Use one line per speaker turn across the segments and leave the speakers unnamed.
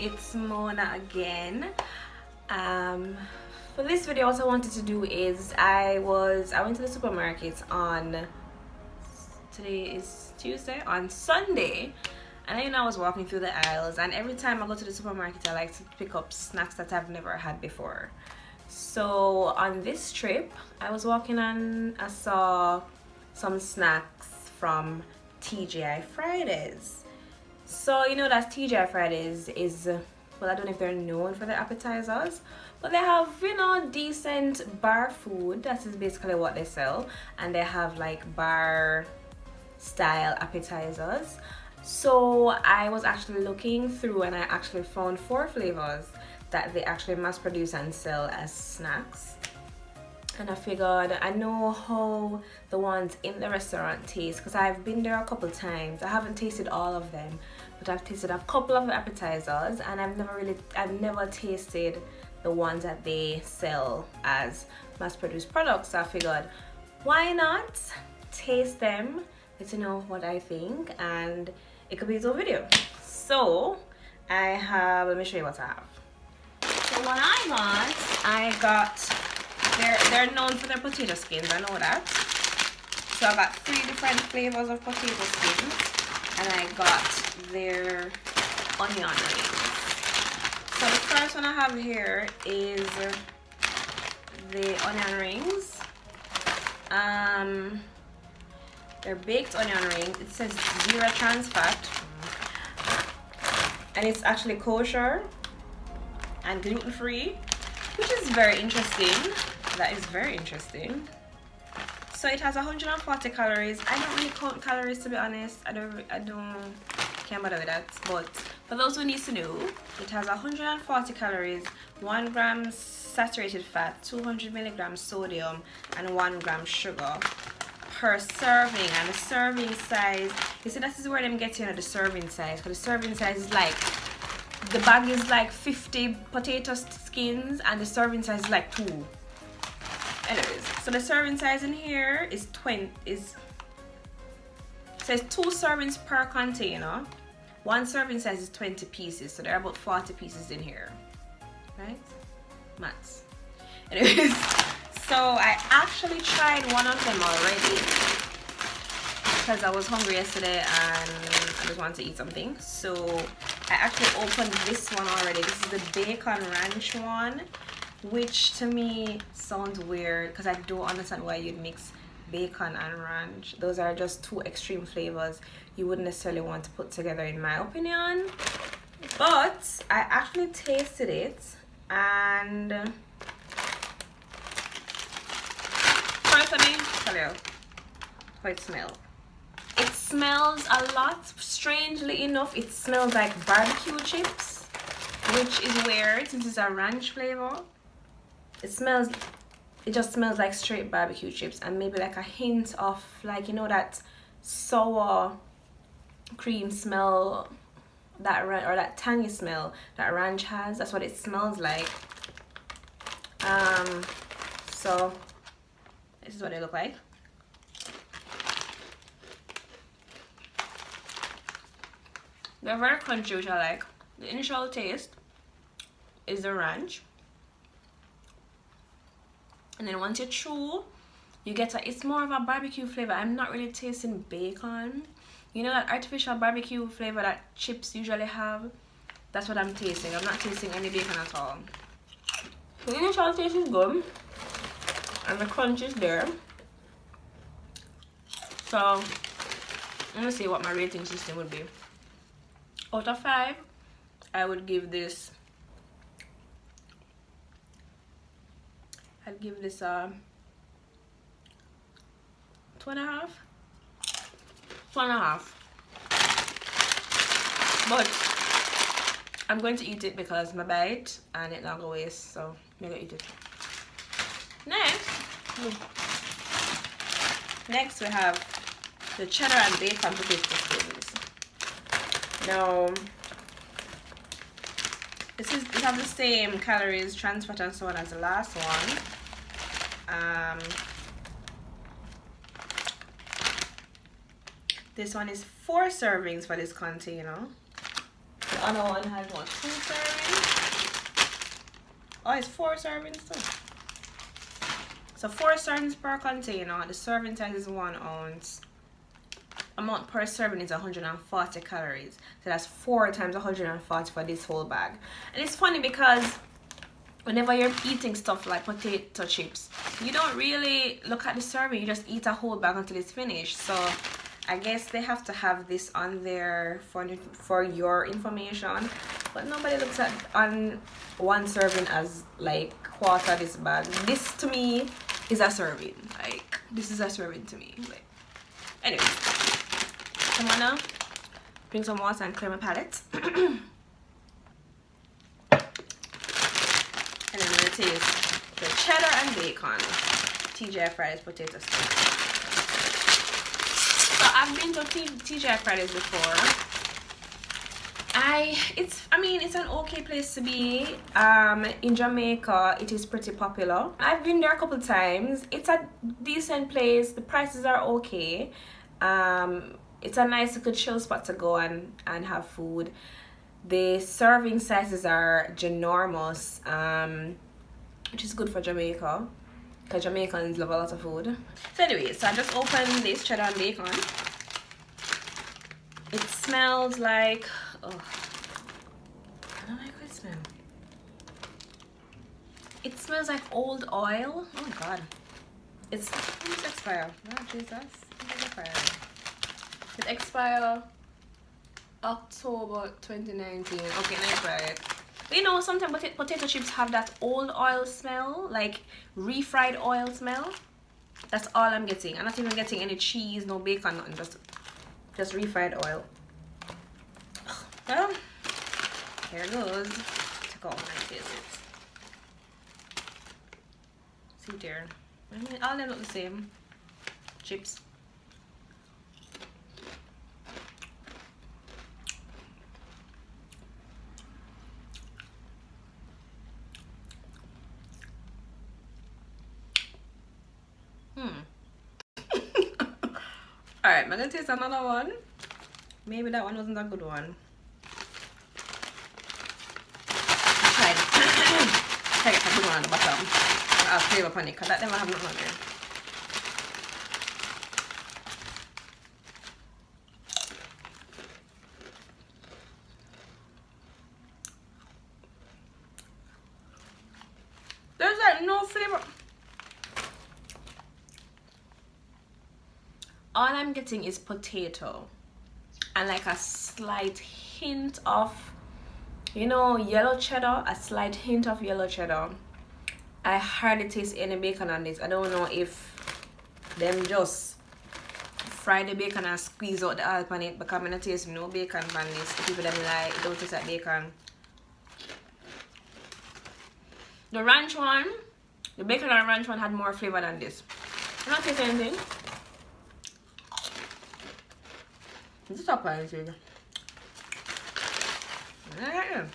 it's Mona again. For this video, what I wanted to do is I went to the supermarket on, today is Tuesday, on Sunday, and I was walking through the aisles, and every time I go to the supermarket I like to pick up snacks that I've never had before. So on this trip I was walking and I saw some snacks from TGI Fridays. So that TGI Fridays is, well, I don't know if they're known for their appetizers, but they have decent bar food. That is basically what they sell, and they have like bar style appetizers. So I was actually looking through and I actually found 4 flavors that they actually mass produce and sell as snacks. And I figured, I know how the ones in the restaurant taste because I've been there a couple times. I haven't tasted all of them, but I've tasted a couple of appetizers, and I've never tasted the ones that they sell as mass-produced products. So I figured, why not taste them, let you know what I think, and it could be its own video. So let me show you what I have. So what I got, they're known for their potato skins, I know that. So I got 3 different flavors of potato skins, and I got their onion rings. So the first one I have here is the onion rings. They're baked onion rings. It says 0 trans fat, and it's actually kosher and gluten-free, which is very interesting. That is very interesting. So it has 140 calories. I don't really count calories, to be honest. I can't bother with that. But for those who need to know, it has 140 calories, 1 gram saturated fat, 200 milligrams sodium, and 1 gram sugar per serving. And the serving size, you see, this is where them get the serving size, because the serving size is like, the bag is like 50 potato skins and the serving size is like 2. Anyways, so the serving size in here is says 2 servings per container. 1 serving size is 20 pieces, so there are about 40 pieces in here, right? Maths. Anyways, so I actually tried one of them already because I was hungry yesterday and I just wanted to eat something. So I actually opened this one already. This is the bacon ranch one, which to me sounds weird because I don't understand why you'd mix bacon and ranch. Those are just 2 extreme flavors you wouldn't necessarily want to put together, in my opinion. But I actually tasted it, and first let me tell you how it smells. It smells a lot. Strangely enough, it smells like barbecue chips, which is weird since it's a ranch flavor. It just smells like straight barbecue chips, and maybe like a hint of like, that sour cream smell or that tangy smell that ranch has. That's what it smells like. So this is what they look like. They're very crunchy, which I like. The initial taste is the ranch, and then once you chew, you get it's more of a barbecue flavor. I'm not really tasting bacon. That artificial barbecue flavor that chips usually have? That's what I'm tasting. I'm not tasting any bacon at all. The initial taste is good, and the crunch is there. So let me see what my rating system would be. Out of 5, I would give this, I'd give this 2.5. 2.5. But I'm going to eat it because my bite and it's not going to waste, so I'm going to eat it. Next we have the cheddar and bacon potato skins. Now it has the same calories, trans fat, and so on as the last one. This one is 4 servings for this container. The other one has what, 2 servings? Oh, it's 4 servings too. So 4 servings per container. The serving size is 1 ounce. Amount per serving is 140 calories. So that's 4 times 140 for this whole bag. And it's funny because whenever you're eating stuff like potato chips, you don't really look at the serving. You just eat a whole bag until it's finished. So I guess they have to have this on there for your information. But nobody looks at on 1 serving as like quarter this bag. This to me is a serving. Like, this is a serving to me. Like, anyway, I'm gonna drink some water and clear my palate. And then I'm gonna taste the cheddar and bacon TGI Fridays potato sticks. So I've been to TGI Fridays before. It's an okay place to be. In Jamaica, it is pretty popular. I've been there a couple times. It's a decent place. The prices are okay. It's a nice little chill spot to go and have food. The serving sizes are ginormous, which is good for Jamaica, because Jamaicans love a lot of food. So anyway, so I just opened this cheddar and bacon. It smells like, oh, I don't like how it smells. It smells like old oil. Oh god. When does it expire? Oh Jesus. When does it expire? It expire October 2019. Okay, let's try it. But you know, sometimes potato chips have that old oil smell, like refried oil smell. That's all I'm getting. I'm not even getting any cheese, no bacon, nothing. Just refried oil. Well, here goes. Take off my taste it. See there. I mean, all they look the same. Chips. Alright, I'm gonna taste another one. Maybe that one wasn't a good one. Try it. Try it a good one on the bottom. I'll flavor upon it because that never have nothing on there. There's like no flavor. All I'm getting is potato and like a slight hint of, you know, yellow cheddar, a slight hint of yellow cheddar. I hardly taste any bacon on this. I don't know if them just fry the bacon and squeeze out the oil on it, because I'm not tasting no bacon on this. The people them like don't taste like bacon. The ranch one, the bacon and ranch one had more flavor than this. I'm not tasting anything. This is surprising. Yeah.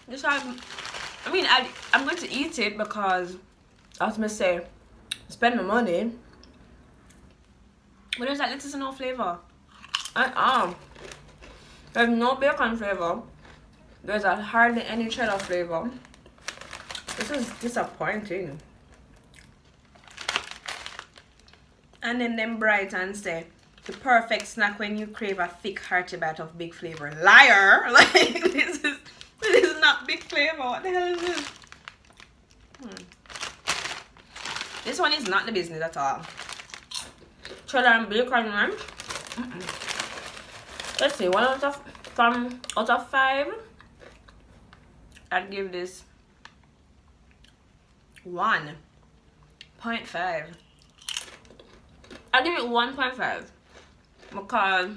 This time, I mean, I'm going to eat it because, as I say, spend my money. But there's like little to no flavor. There's no bacon flavor. There's hardly any cheddar flavor. This is disappointing. And then them bright and say, the perfect snack when you crave a thick hearty bite of big flavor. Liar! Like, this is not big flavor. What the hell is this? This one is not the business at all. Cheddar and bacon one. Let's see, 1 out of 5. I'd give this 1.5. I'll give it 1.5 because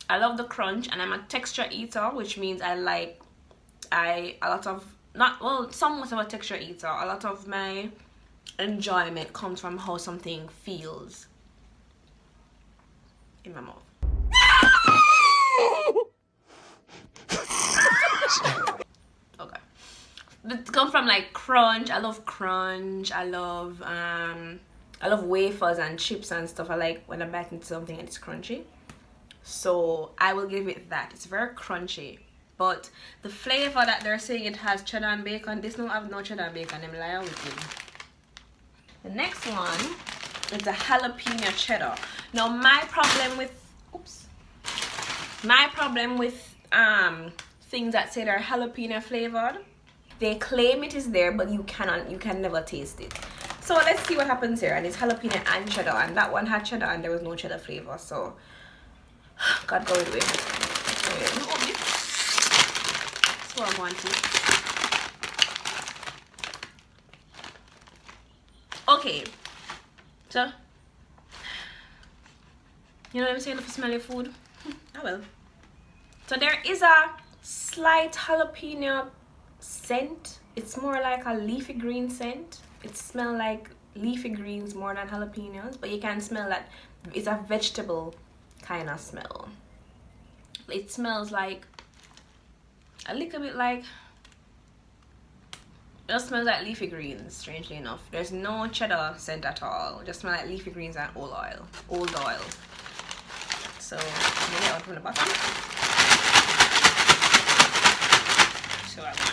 I love the crunch and I'm a texture eater, which means somewhat of a texture eater. A lot of my enjoyment comes from how something feels in my mouth. Okay. It comes from like crunch. I love crunch. I love I love wafers and chips and stuff. I like when I bite into something and it's crunchy. So I will give it that. It's very crunchy. But the flavor that they're saying it has cheddar and bacon, this don't have no cheddar and bacon. I'm lying with you. The next one is the jalapeno cheddar. Now my problem with things that say they're jalapeno flavored, they claim it is there, but you can never taste it. So let's see what happens here. And it's jalapeno and cheddar, and that one had cheddar and there was no cheddar flavor. So God, go away. That's what I wanted. Okay, so you know what I'm saying, if you smell your food, I will. So there is a slight jalapeno scent. It's more like a leafy green scent. It smells like leafy greens more than jalapenos, but you can smell that it's a vegetable kind of smell. It smells like a little bit like, it just smells like leafy greens, strangely enough. There's no cheddar scent at all. It just smells like leafy greens and old oil. So I'm gonna get out from the bottom. So I want.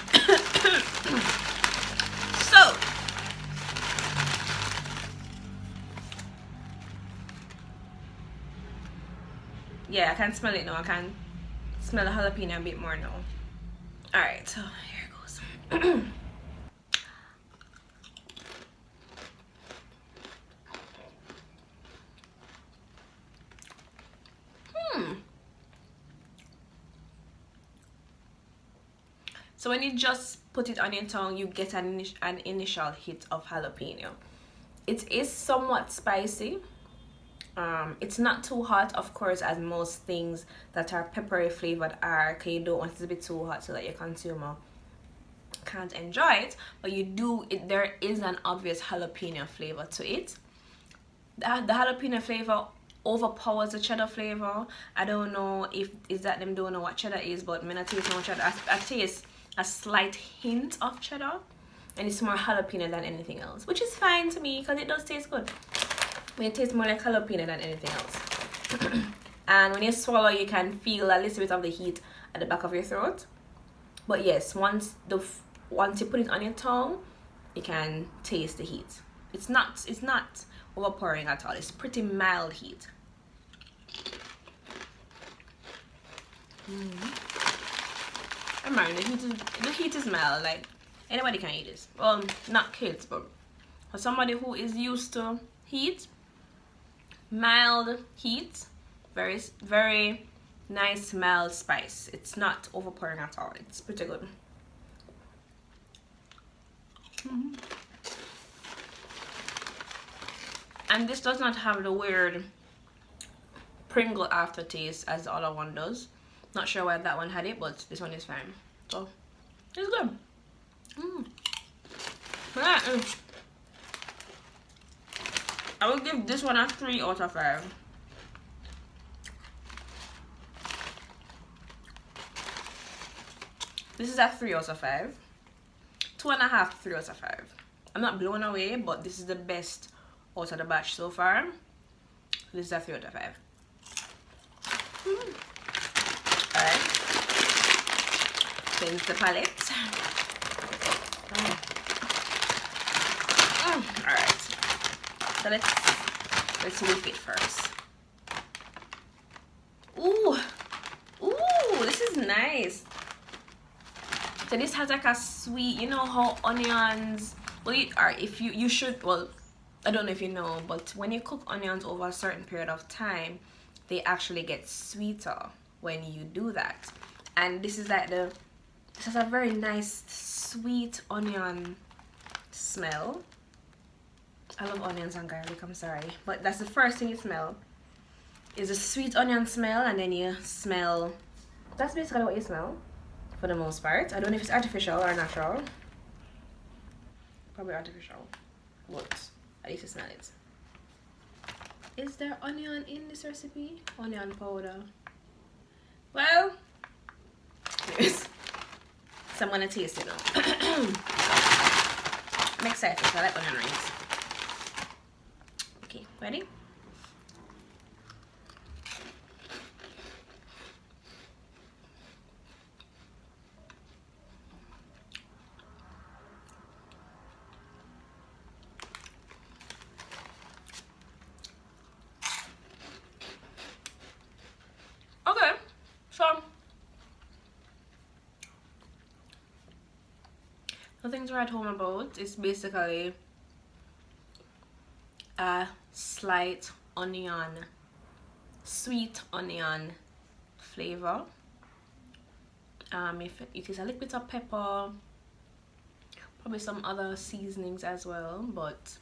So yeah, I can smell it now. I can smell the jalapeno a bit more now. Alright, so here it goes. So when you just put it on your tongue, you get an initial hit of jalapeno. It is somewhat spicy. It's not too hot, of course, as most things that are peppery flavored are, because you don't want it to be too hot so that your consumer can't enjoy it. But there is an obvious jalapeno flavor to it. The jalapeno flavor overpowers the cheddar flavor. I don't know if is that them don't know what cheddar is, but when I taste no cheddar, I taste a slight hint of cheddar, and it's more jalapeno than anything else, which is fine to me because it does taste good. When it tastes more like jalapeno than anything else. And when you swallow, you can feel a little bit of the heat at the back of your throat. But yes, once you put it on your tongue, you can taste the heat. It's not overpowering at all. It's pretty mild heat. I'm married. The heat is mild. Like anybody can eat this. Well, not kids, but for somebody who is used to heat, mild heat, very very nice mild spice. It's not overpowering at all. It's pretty good. And this does not have the weird Pringle aftertaste as the other one does. Not sure why that one had it, but this one is fine. So it's good. I will give this one a 3 out of 5. This is a 3 out of 5. 2.5, 3 out of 5. I'm not blown away, but this is the best out of the batch so far. This is a 3 out of 5. Alright. Cleanse the palette. Alright. So let's whip it first. Ooh, this is nice. So this has like a sweet, you know how onions, well, you should, well, I don't know if you know, but when you cook onions over a certain period of time, they actually get sweeter when you do that. And this is like this has a very nice sweet onion smell. I love onions and garlic, I'm sorry, but that's the first thing you smell is a sweet onion smell, and then you smell, that's basically what you smell for the most part. I don't know if it's artificial or natural. Probably artificial, but I used to smell it. Is there onion in this recipe? Onion powder. Well, there is. So I'm gonna taste it now. I'm excited, I like onion rings. Okay, ready? Okay, so nothing to write home about. It's basically a slight onion, sweet onion flavor. If it is a little bit of pepper, probably some other seasonings as well, but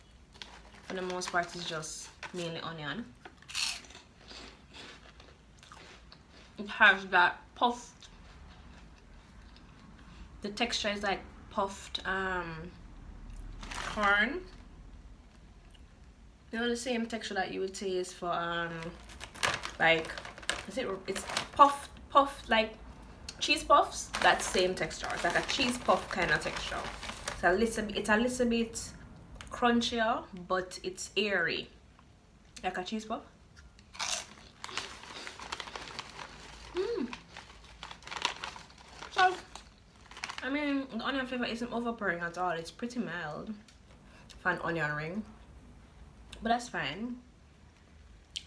for the most part it's just mainly onion. It has that puffed, the texture is like puffed corn. You know, the same texture that you would taste for like, it's puffed like cheese puffs. That same texture. It's like a cheese puff kind of texture. It's a little bit crunchier, but it's airy, like a cheese puff. So I mean, the onion flavor isn't overpowering at all. It's pretty mild for an onion ring, but that's fine.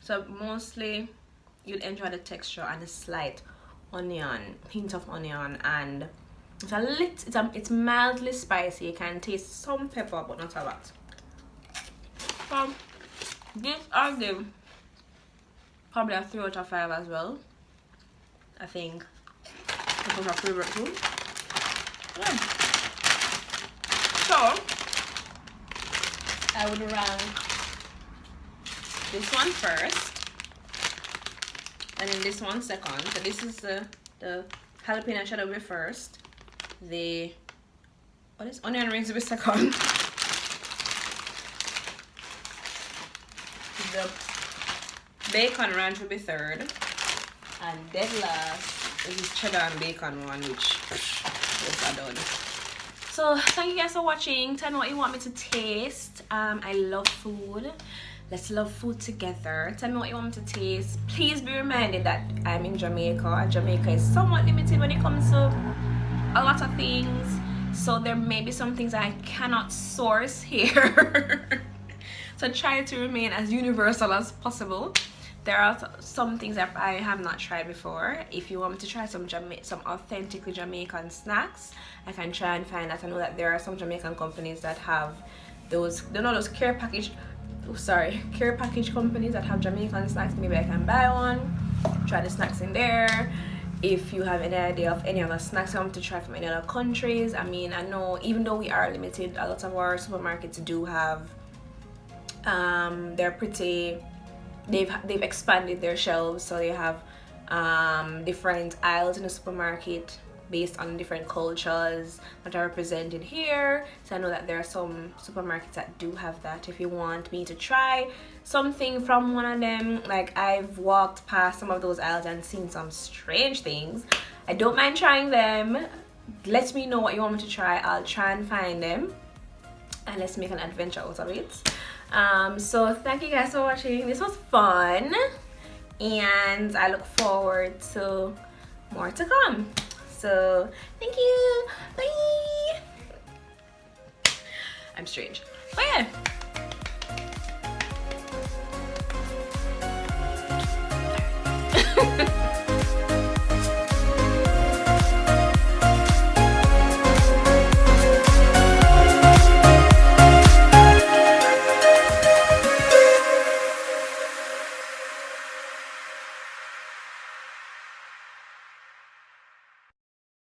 So mostly you'll enjoy the texture and the slight onion, hint of onion, and it's mildly spicy. You can taste some pepper, but not a lot. So this I'll give probably a 3 out of 5 as well. I think it was my favorite too. Yeah. So I would rank this one first, and then this one second. So this is the jalapeno cheddar will be first. The onion rings will be second. The bacon ranch will be third, and dead last is this cheddar and bacon one, which is done. So thank you guys for watching. Tell me what you want me to taste. I love food. Let's love food together. Tell me what you want me to taste. Please be reminded that I'm in Jamaica, and Jamaica is somewhat limited when it comes to a lot of things. So there may be some things I cannot source here. So try to remain as universal as possible. There are some things that I have not tried before. If you want me to try some authentically Jamaican snacks, I can try and find that. I know that there are some Jamaican companies that have those, those care package companies that have Jamaican snacks. Maybe I can buy one, try the snacks in there. If you have any idea of any other snacks you want to try from any other countries, I mean, I know even though we are limited, a lot of our supermarkets do have they've expanded their shelves, so they have different aisles in the supermarket based on different cultures that are represented here. So I know that there are some supermarkets that do have that. If you want me to try something from one of them, like I've walked past some of those aisles and seen some strange things, I don't mind trying them. Let me know what you want me to try. I'll try and find them, and let's make an adventure out of it. So thank you guys for watching. This was fun, and I look forward to more to come. So thank you. Bye. I'm strange, but yeah.